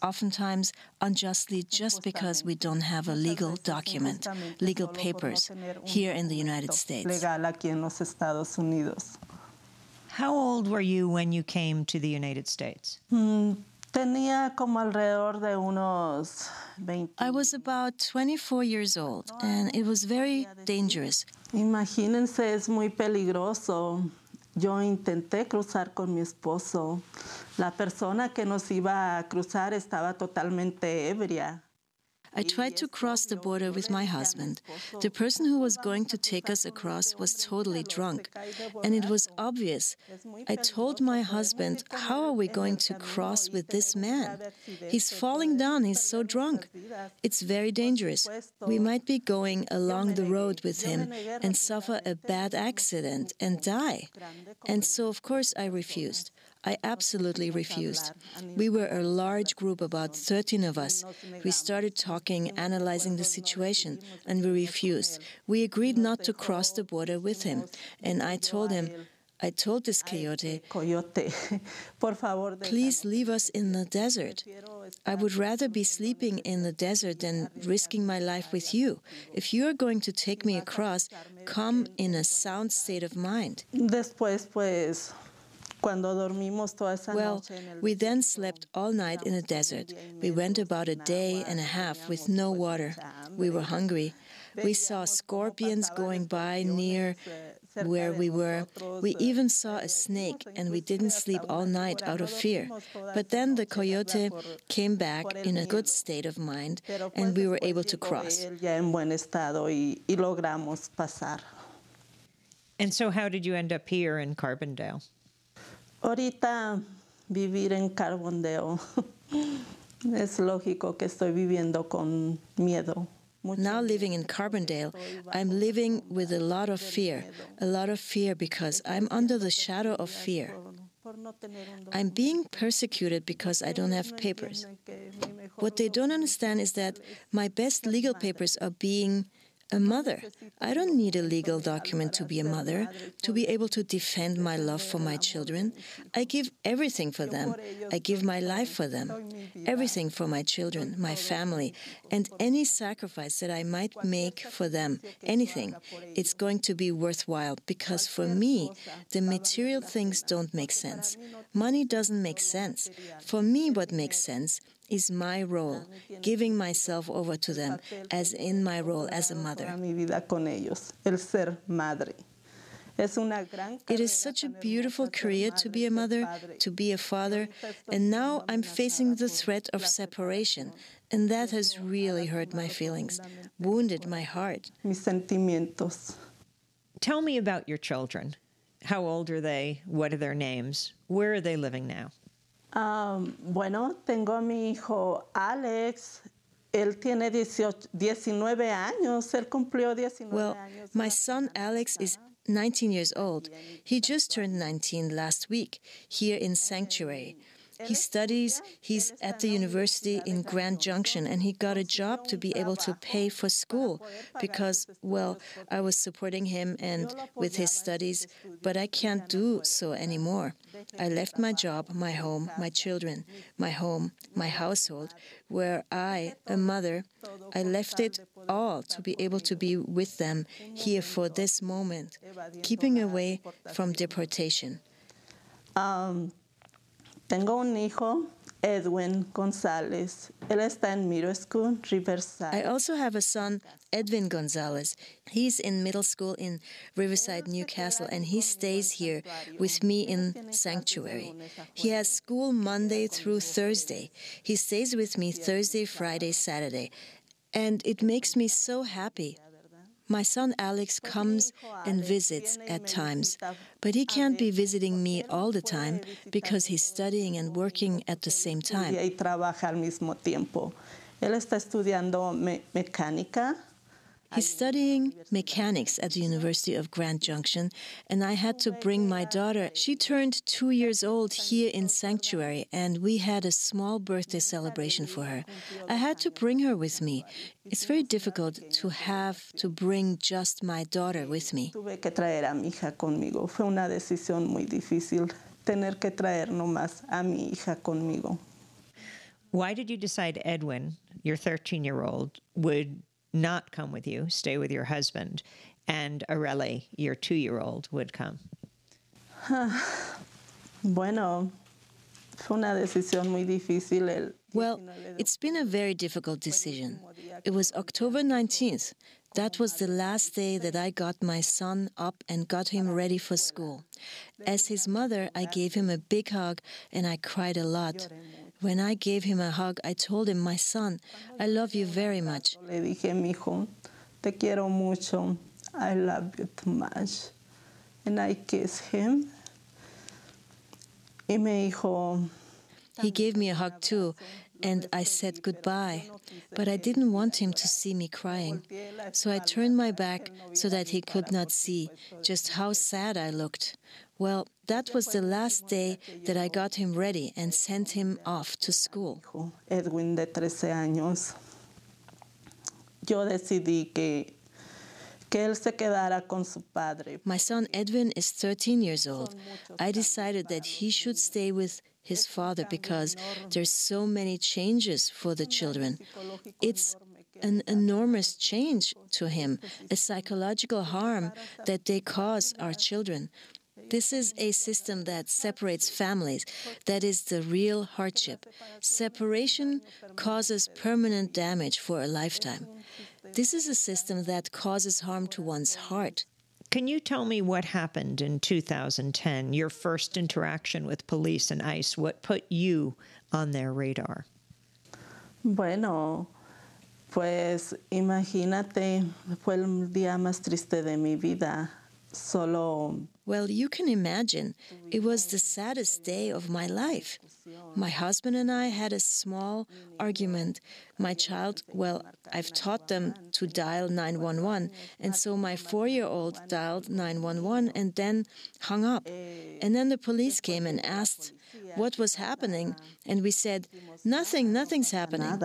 oftentimes unjustly just because we don't have a legal document, legal papers here in the United States. How old were you when you came to the United States? Tenía como alrededor de unos 20. I was about 24 years old, and it was very dangerous. Imagínense, es muy peligroso. Yo intenté cruzar con mi esposo. La persona que nos iba a cruzar estaba totalmente ebria. I tried to cross the border with my husband. The person who was going to take us across was totally drunk, and it was obvious. I told my husband, how are we going to cross with this man? He's falling down, he's so drunk. It's very dangerous. We might be going along the road with him and suffer a bad accident and die. And so, of course, I refused. I absolutely refused. We were a large group, about 13 of us. We started talking, analyzing the situation, and we refused. We agreed not to cross the border with him, and I told him, I told this coyote, please leave us in the desert. I would rather be sleeping in the desert than risking my life with you. If you are going to take me across, come in a sound state of mind. Well, we then slept all night in the desert. We went about a day and a half with no water. We were hungry. We saw scorpions going by near where we were. We even saw a snake, and we didn't sleep all night out of fear. But then the coyote came back in a good state of mind, and we were able to cross. And so how did you end up here in Carbondale? Ahorita vivir en Carbondale es lógico que estoy viviendo con miedo. Now living in Carbondale, I'm living with a lot of fear because I'm under the shadow of fear. I'm being persecuted because I don't have papers. What they don't understand is that my best legal papers are being a mother. I don't need a legal document to be a mother, to be able to defend my love for my children. I give everything for them. I give my life for them. Everything for my children, my family, and any sacrifice that I might make for them, anything, it's going to be worthwhile because for me, the material things don't make sense. Money doesn't make sense. For me, what makes sense is my role, giving myself over to them, as in my role as a mother. It is such a beautiful career to be a mother, to be a father, and now I'm facing the threat of separation, and that has really hurt my feelings, wounded my heart. Tell me about your children. How old are they? What are their names? Where are they living now? Bueno, tengo a mi hijo Alex. Él tiene 19 años. Él cumplió 19 Well, my son Alex is 19 years old. He just turned 19 last week here in Sanctuary. He studies, he's at the university in Grand Junction, and he got a job to be able to pay for school because, well, I was supporting him and with his studies, but I can't do so anymore. I left my job, my home, my children, my home, my household, where I, a mother, I left it all to be able to be with them here for this moment, keeping away from deportation. Tengo un hijo, Edwin González. Él está en middle school, Riverside. I also have a son, Edwin Gonzalez. He's in middle school in Riverside, Newcastle, and he stays here with me in Sanctuary. He has school Monday through Thursday. He stays with me Thursday, Friday, Saturday, and it makes me so happy. My son Alex comes and visits at times, but he can't be visiting me all the time because he's studying and working at the same time. Él está estudiando mecánica. He's studying mechanics at the University of Grand Junction, and I had to bring my daughter. She turned 2 years old here in Sanctuary, and we had a small birthday celebration for her. I had to bring her with me. It's very difficult to have to bring just my daughter with me. Tuve que traer a mi hija conmigo. Fue una decisión muy difícil tener que traer nomás a mi hija conmigo. Why did you decide Edwin, your 13-year-old, would not come with you, stay with your husband, and Areli, your 2-year-old, would come? Bueno, fue una decisión muy difícil. Well, it's been a very difficult decision. It was October 19th. That was the last day that I got my son up and got him ready for school. As his mother, I gave him a big hug and I cried a lot. When I gave him a hug, I told him, my son, I love you very much. Le dije, mi hijo, te quiero mucho. I love you too much. And I kissed him. Y me dijo, he gave me a hug too, and I said goodbye. But I didn't want him to see me crying. So I turned my back so that he could not see just how sad I looked. Well, that was the last day that I got him ready and sent him off to school. Edwin, de 13 años. Yo decidí que que él se quedara con su padre. My son Edwin is 13 years old. I decided that he should stay with his father because there's so many changes for the children. It's an enormous change to him, a psychological harm that they cause our children. This is a system that separates families. That is the real hardship. Separation causes permanent damage for a lifetime. This is a system that causes harm to one's heart. Can you tell me what happened in 2010, your first interaction with police and ICE? What put you on their radar? Bueno, pues imagínate, fue el día más triste de mi vida. Well, you can imagine, it was the saddest day of my life. My husband and I had a small argument. My child, well, I've taught them to dial 911, and so my 4-year-old dialed 911 and then hung up. And then the police came and asked what was happening, and we said, nothing's happening.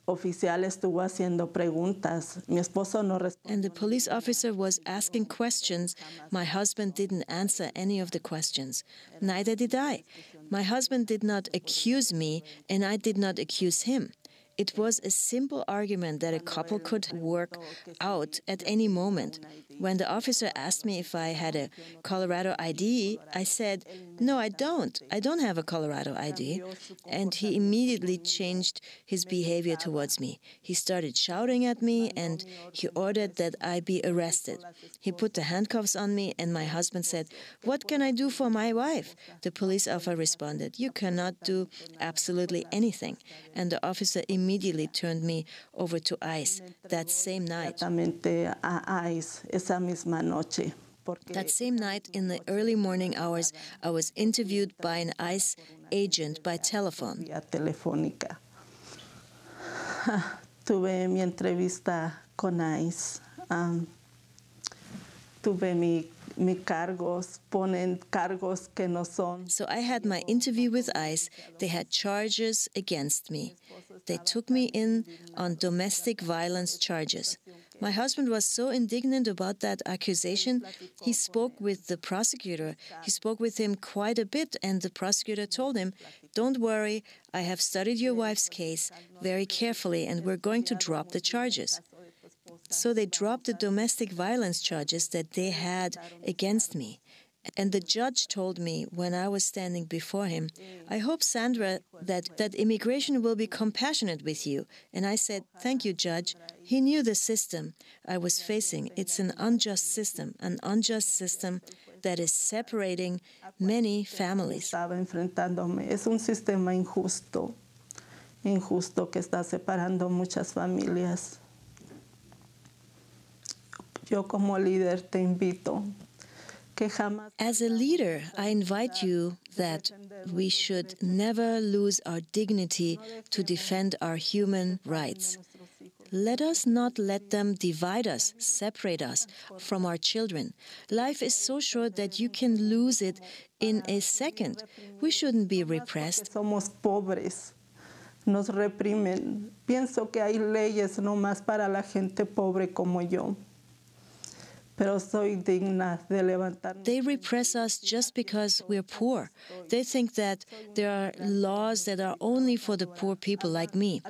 Oficial estuvo haciendo preguntas. Mi esposo no respondió. And the police officer was asking questions. My husband didn't answer any of the questions. Neither did I. My husband did not accuse me, and I did not accuse him. It was a simple argument that a couple could work out at any moment. When the officer asked me if I had a Colorado ID, I said, no, I don't. I don't have a Colorado ID. And he immediately changed his behavior towards me. He started shouting at me, and he ordered that I be arrested. He put the handcuffs on me, and my husband said, what can I do for my wife? The police officer responded, you cannot do absolutely anything. And the officer immediately turned me over to ICE that same night. That same night, in the early morning hours, I was interviewed by an ICE agent by telephone. Tuve mi entrevista con ICE. Tuve mi cargos, ponen cargos que no son. So I had my interview with ICE. They had charges against me. They took me in on domestic violence charges. My husband was so indignant about that accusation. He spoke with the prosecutor. He spoke with him quite a bit, and the prosecutor told him, don't worry, I have studied your wife's case very carefully, and we're going to drop the charges. So they dropped the domestic violence charges that they had against me. And the judge told me when I was standing before him, I hope, Sandra, that immigration will be compassionate with you. And I said, thank you, Judge. He knew the system I was facing. It's an unjust system that is separating many families. Es un sistema injusto que está separando muchas familias. Yo como líder te invito. As a leader, I invite you that we should never lose our dignity to defend our human rights. Let us not let them divide us, separate us from our children. Life is so short that you can lose it in a second. We shouldn't be repressed. Somos pobres. Nos reprimen. Pienso que hay leyes no más para la gente pobre como yo. They repress us just because we're poor. They think that there are laws that are only for the poor people like me.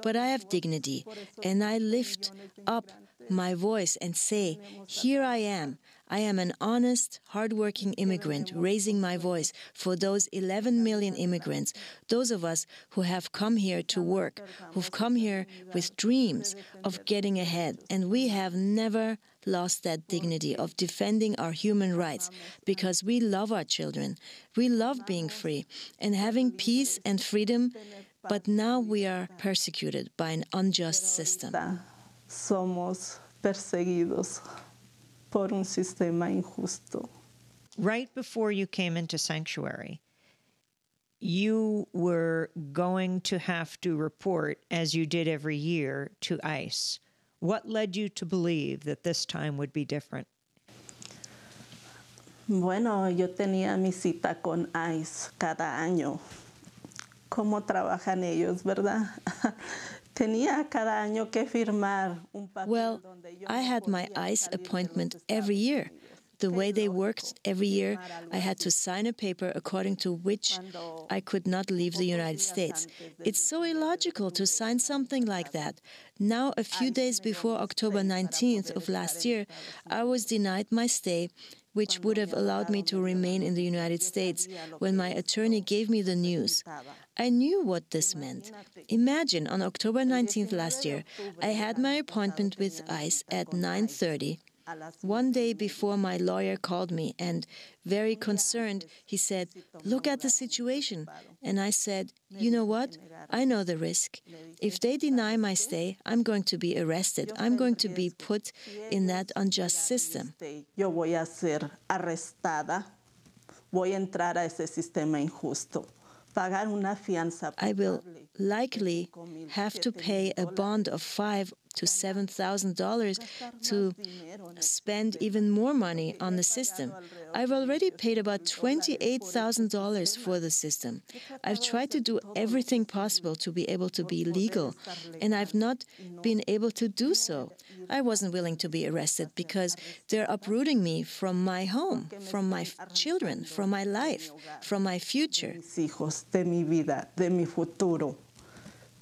But I have dignity, and I lift up my voice and say, here I am. I am an honest, hardworking immigrant raising my voice for those 11 million immigrants, those of us who have come here to work, who've come here with dreams of getting ahead, and we have never lost that dignity of defending our human rights because we love our children. We love being free and having peace and freedom, but now we are persecuted by an unjust system. Somos perseguidos por un sistema injusto. Right before you came into sanctuary, you were going to have to report, as you did every year, to ICE. What led you to believe that this time would be different? Bueno, yo tenía mi cita con ICE cada año. ¿Cómo trabajan ellos, verdad? Well, I had my ICE appointment every year. The way they worked every year, I had to sign a paper according to which I could not leave the United States. It's so illogical to sign something like that. Now, a few days before October 19th of last year, I was denied my stay, which would have allowed me to remain in the United States when my attorney gave me the news. I knew what this meant. Imagine, on October 19th last year, I had my appointment with ICE at 9:30. One day before, my lawyer called me and, very concerned, he said, "Look at the situation." And I said, "You know what? I know the risk. If they deny my stay, I'm going to be arrested. I'm going to be put in that unjust system." Yo voy a ser arrestada. Voy a entrar a ese sistema injusto. Pagar una fianza. I will likely have to pay a bond of $5,000 to $7,000 to spend even more money on the system. I've already paid about $28,000 for the system. I've tried to do everything possible to be able to be legal, and I've not been able to do so. I wasn't willing to be arrested because they're uprooting me from my home, from my children, from my life, from my future. De mi vida, de mi futuro.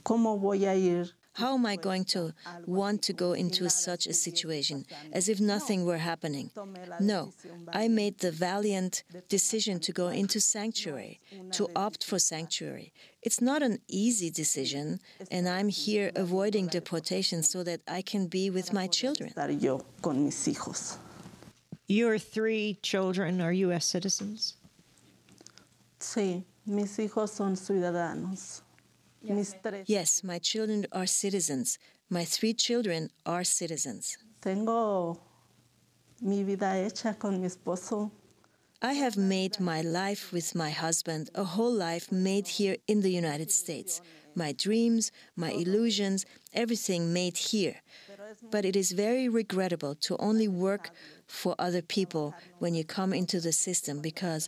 ¿Cómo voy a ir? How am I going to want to go into such a situation, as if nothing were happening? No, I made the valiant decision to go into sanctuary, to opt for sanctuary. It's not an easy decision, and I'm here avoiding deportation so that I can be with my children. Your 3 children are U.S. citizens? Sí, mis hijos son ciudadanos. Yes, my children are citizens. My 3 children are citizens. Tengo mi vida hecha con mi esposo. I have made my life with my husband, a whole life made here in the United States. My dreams, my illusions, everything made here. But it is very regrettable to only work for other people when you come into the system, because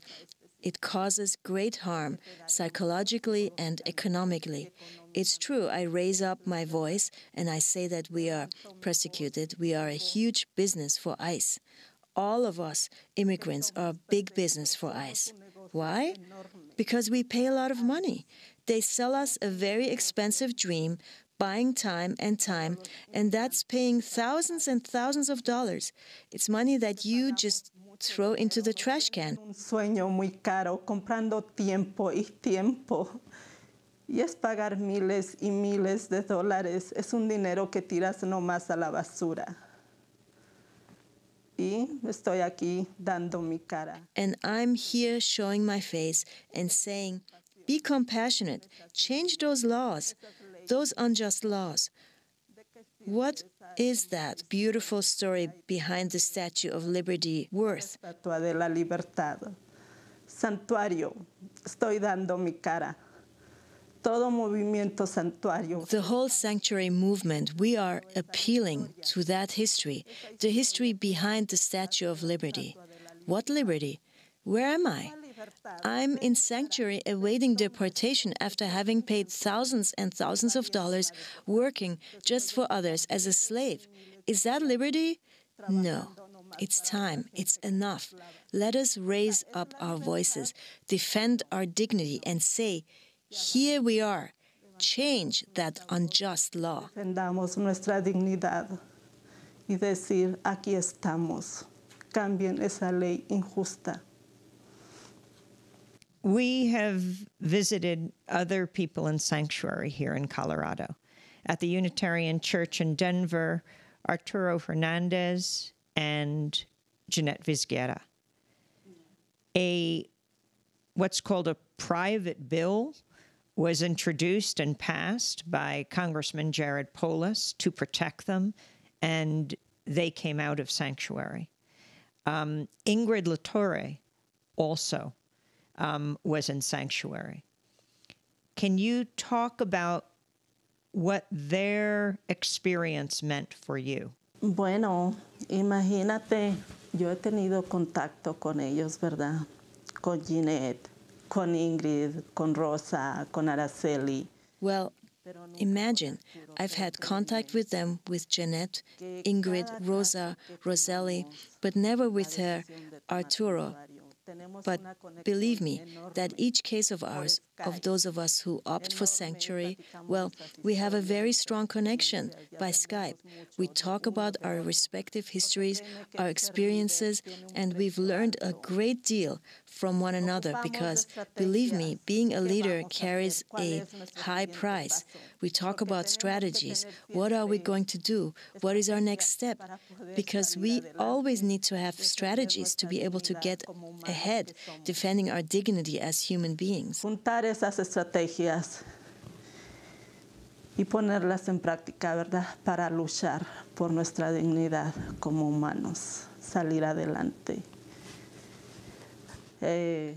it causes great harm psychologically and economically. It's true, I raise up my voice and I say that we are persecuted. We are a huge business for ICE. All of us immigrants are a big business for ICE. Why? Because we pay a lot of money. They sell us a very expensive dream, buying time, and that's paying thousands and thousands of dollars. It's money that you just throw into the trash can. Un sueño muy caro, comprando tiempo y tiempo. Y es pagar miles y miles de dólares. Es un dinero que tiras nomás a la basura. Y estoy aquí dando mi cara. And I'm here showing my face and saying, be compassionate. Change those laws, those unjust laws. What is that beautiful story behind the Statue of Liberty worth? Estatua de la Libertad. Santuario. Estoy dando mi cara. Todo movimiento santuario. The whole sanctuary movement, we are appealing to that history, the history behind the Statue of Liberty. What liberty? Where am I? I'm in sanctuary awaiting deportation after having paid thousands and thousands of dollars working just for others as a slave. Is that liberty? No. It's time. It's enough. Let us raise up our voices, defend our dignity, and say, here we are. Change that unjust law. Defendamos nuestra dignidad y decir, aquí estamos. Cambien esa ley injusta. We have visited other people in sanctuary here in Colorado. At the Unitarian Church in Denver, Arturo Hernandez and Jeanette Vizguera. What's called a private bill was introduced and passed by Congressman Jared Polis to protect them, and they came out of sanctuary. Ingrid Latore also was in sanctuary. Can you talk about what their experience meant for you? Bueno, imagínate, yo he tenido contacto con ellos, ¿verdad? Con Jeanette, con Ingrid, con Rosa, con Araceli. Well, Imagine, I've had contact with them, with Jeanette, Ingrid, Rosa, Roselli, but never with her, Arturo. But believe me, that each case of ours, of those of us who opt for sanctuary, well, we have a very strong connection by Skype. We talk about our respective histories, our experiences, and we've learned a great deal from one another because, believe me, being a leader carries a high price. We talk about strategies. What are we going to do? What is our next step? Because we always need to have strategies to be able to get ahead, defending our dignity as human beings. Juntar esas estrategias y ponerlas en práctica, ¿verdad? Para luchar por nuestra dignidad como humanos, salir adelante.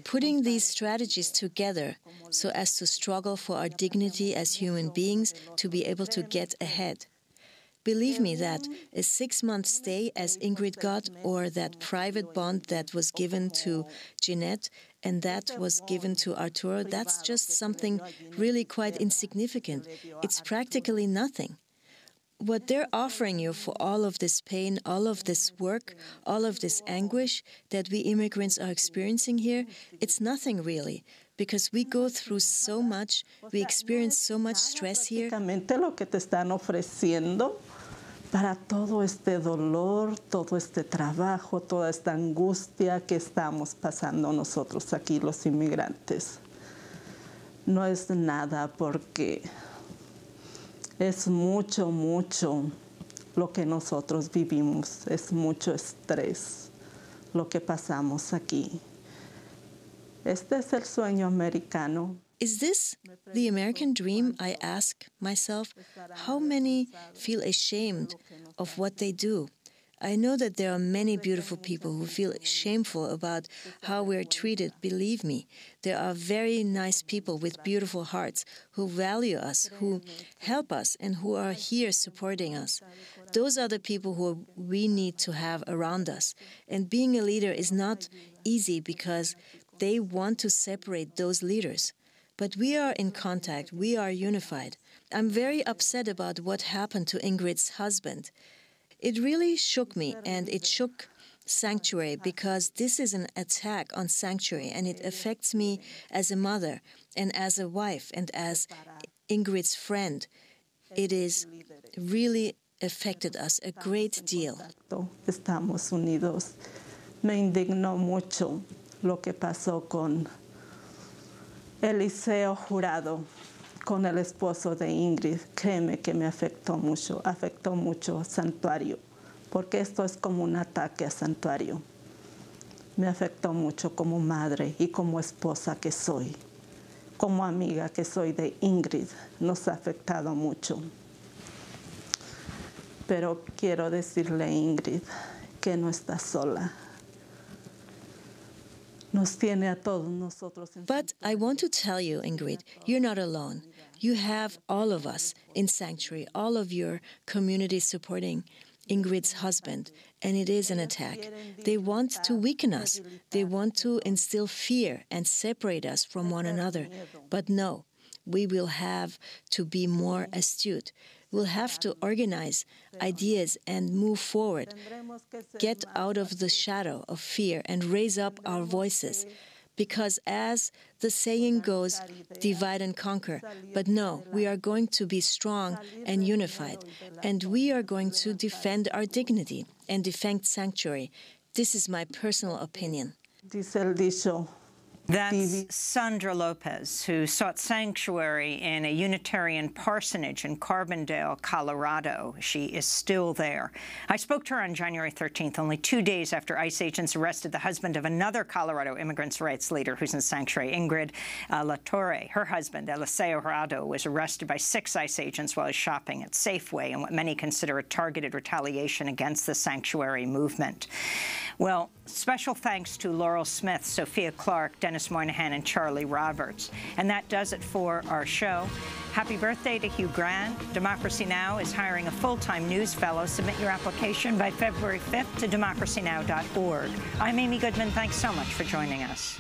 Putting these strategies together so as to struggle for our dignity as human beings to be able to get ahead. Believe me that a 6-month stay as Ingrid got, or that private bond that was given to Jeanette and that was given to Arturo, that's just something really quite insignificant. It's practically nothing. What they're offering you for all of this pain, all of this work, all of this anguish that we immigrants are experiencing here, it's nothing really, because we go through so much, we experience so much stress here. Lo que te están ofreciendo para todo este dolor, todo este trabajo, toda esta angustia que estamos pasando nosotros aquí, los inmigrantes. No es nada porque es mucho, mucho lo que nosotros vivimos, es mucho estrés lo que pasamos aquí. Este es el sueño americano. Is this the American dream, I ask myself? How many feel ashamed of what they do? I know that there are many beautiful people who feel shameful about how we're treated, believe me. There are very nice people with beautiful hearts who value us, who help us, and who are here supporting us. Those are the people who we need to have around us. And being a leader is not easy because they want to separate those leaders. But we are in contact, we are unified. I'm very upset about what happened to Ingrid's husband. It really shook me, and it shook Sanctuary, because this is an attack on Sanctuary, and it affects me as a mother, and as a wife, and as Ingrid's friend. It is really affected us a great deal. Estamos unidos. Me indignó mucho lo que pasó con Eliseo Jurado, con el esposo de Ingrid. Créeme que me afectó mucho Santuario, porque esto es como un ataque a Santuario. Me afectó mucho como madre y como esposa que soy, como amiga que soy de Ingrid. Nos ha afectado mucho. Pero quiero decirle a Ingrid que no está sola. But I want to tell you, Ingrid, you're not alone. You have all of us in Sanctuary, all of your community supporting Ingrid's husband, and it is an attack. They want to weaken us. They want to instill fear and separate us from one another. But no, we will have to be more astute. We'll have to organize ideas and move forward, get out of the shadow of fear and raise up our voices. Because as the saying goes, divide and conquer. But no, we are going to be strong and unified. And we are going to defend our dignity and defend Sanctuary. This is my personal opinion. Dice el dicho. That's Sandra Lopez, who sought sanctuary in a Unitarian parsonage in Carbondale, Colorado. She is still there. I spoke to her on January 13th, only 2 days after ICE agents arrested the husband of another Colorado immigrants' rights leader who's in sanctuary, Ingrid LaTorre. Her husband, Eliseo Jurado, was arrested by 6 ICE agents while he was shopping at Safeway in what many consider a targeted retaliation against the sanctuary movement. Well, special thanks to Laurel Smith, Sophia Clark, Dennis Moynihan, and Charlie Roberts. And that does it for our show. Happy birthday to Hugh Grant. Democracy Now! Is hiring a full-time news fellow. Submit your application by February 5th to democracynow.org. I'm Amy Goodman. Thanks so much for joining us.